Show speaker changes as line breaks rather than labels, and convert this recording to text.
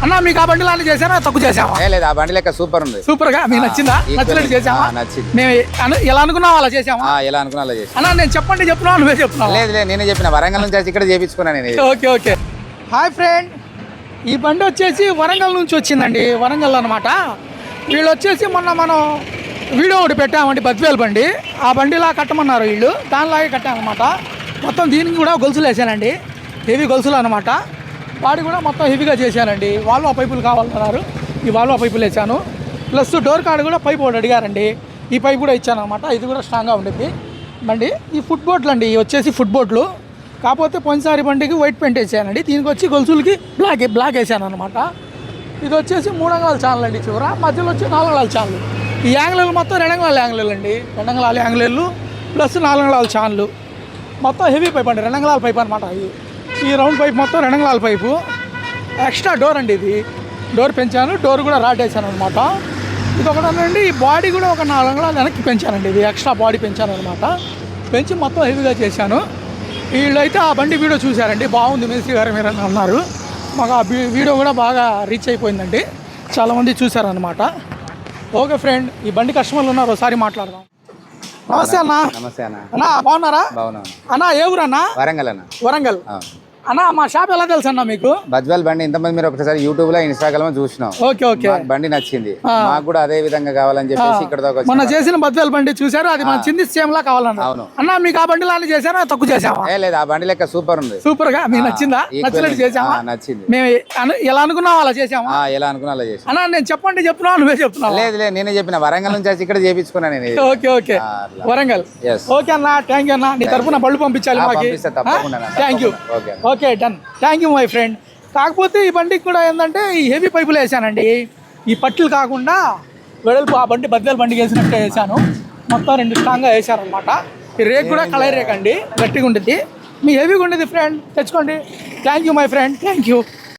అన్న మీకు ఆ బండి లాంటి చేసారా తక్కువ చేసావా?
లేదు, ఆ బండి లెక్క సూపర్ ఉంది.
సూపర్ గా మీకు నచ్చిందా? నచ్చినట్టు చేసావా?
నచ్చింది.
మేము ఎలా అనుకున్నాం అలా చేసామా?
ఎలా అనుకున్నా అలా చేసి.
అన్న నేను చెప్పండి చెప్తున్నా నువ్వే చెప్తున్నావు.
లేదు నేనే చెప్పిన, వరంగల్ నుంచి వచ్చి ఇక్కడ చేపించుకున్నా నేను.
Okay okay. హాయ్ ఫ్రెండ్, ఈ బండి వచ్చేసి వరంగల్ నుంచి వచ్చిందండి. వరంగల్ అనమాట. వీళ్ళు వచ్చేసి మొన్న మనం వీడియో ఒకటి పెట్టామండి, బద్వేల్ బండి. ఆ బండిలా కట్టమన్నారు వీళ్ళు, దానిలాగే కట్టామన్నమాట. మొత్తం దీనికి కూడా గొలుసులు వేసానండి, హెవీ గొలుసులు అనమాట. వాడి కూడా మొత్తం హెవీగా చేశానండి. వాల్వా పైపులు కావాలన్నారు, ఈ వాల్వా పైపులు వేసాను. ప్లస్ డోర్ కార్డు కూడా పైపు ఒకటి అడిగారండి, ఈ పైపు కూడా ఇచ్చాను అనమాట. ఇది కూడా స్ట్రాంగ్గా ఉండిద్ది బండి. ఈ ఫుట్ బోర్డులు అండి, ఇవి వచ్చేసి ఫుట్ బోర్డులు. కాకపోతే పోయినసారి బండికి వైట్ పెయింట్ వేసానండి, దీనికి వచ్చి గొలుసులకి బ్లాక్ వేసాను అనమాట. ఇది వచ్చేసి 3 అంగుళాల ఛానల్ అండి, చివర మధ్యలో వచ్చి 4 అంగుళాల ఛానల్. ఈ యాంగిల్ మొత్తం 2 అంగుళాల యాంగిల్ అండి, 2 అంగుళాల యాంగిల్ ప్లస్ 4 అంగుళాల ఛానల్. మొత్తం హెవీ పైప్ అండి, 2 అంగుళాల పైప్ అనమాట. ఈ రౌండ్ పైప్ మొత్తం 2 అంగుళాల పైపు. ఎక్స్ట్రా డోర్ అండి, ఇది డోర్ పెంచాను, డోర్ కూడా రాడ్ వేసాను అనమాట. ఇది ఒకటండి, ఈ బాడీ కూడా ఒక 4 అంగుళాలు వెనక్కి పెంచానండి, ఇది ఎక్స్ట్రా బాడీ పెంచాను అనమాట. పెంచి మొత్తం హెవీగా చేశాను. వీళ్ళైతే ఆ బండి వీడియో చూశారండి, బాగుంది మేస్త్రి గారు మీరు అని అన్నారు. మాకు ఆ వీడియో కూడా బాగా రీచ్ అయిపోయిందండి, చాలామంది చూశారనమాట. ఓకే ఫ్రెండ్, ఈ బండి కస్టమర్లు ఉన్నారు, ఒకసారి మాట్లాడదాం. నమస్తే అన్న.
నమస్తే అన్న.
అన్నా బాగున్నారా?
బాగున్నాను
అన్న. ఏ ఊరు అన్న?
వరంగల్ అన్న.
వరంగల్. అన్న మా షాప్ ఎలా తెలుసు అన్న మీకు?
బజ్వాల్ బండి ఇంతమంది మీరు ఒకసారి యూట్యూబ్ లో ఇన్స్టాగ్రామ్ లో చూసినాం.
Okay okay.
బండి నచ్చింది, మాకు కూడా అదే విధంగా కావాలని చెప్పేసి ఇక్కడ దాకా
మొన్న చేసిన బజ్వాల్ బండి చూసారు, అది మన చింది సేమ్ లా కావాలన్న.
అవును
అన్న మీకు ఆ బండి లాంటి చేసారా తక్కువ చేసావా?
లేదు, ఆ బండి లెక్క సూపర్ ఉంది.
సూపర్ గా మీకు నచ్చిందా? నచ్చినట్టు చేసామా?
నచ్చింది.
మేము ఎలా అనుకున్నాం అలా చేసామా?
ఎలా అనుకున్నా అలా చేసి.
అన్న నేను చెప్పండి చెప్తున్నా నువ్వే చెప్తున్నావు.
లేదు నేనే చెప్పిన, వరంగల్ నుంచి వచ్చి ఇక్కడ చేపించుకున్నా నేను.
Okay okay. వరంగల్. ఓకే అన్న, థ్యాంక్ యూ అన్న. నీ తరఫున బళ్ళు పంపించాలి మాకు. Thank you. Okay done. Thank you my friend. కాకపోతే ఈ బండికి కూడా ఏంటంటే ఈ హెవీ పైపులు వేసానండి, ఈ పట్లు కాకుండా వెడల్పు ఆ బండి బద్దెల బండికి వేసినట్టే వేసాను. మొత్తం 2 స్ట్రాంగ్గా వేసారనమాట. ఈ రేక్ కూడా కలర్ రేక్ అండి, గట్టిగా ఉంటుంది. మీ హెవీగా ఉండేది ఫ్రెండ్, తెచ్చుకోండి. Thank you my friend, thank you.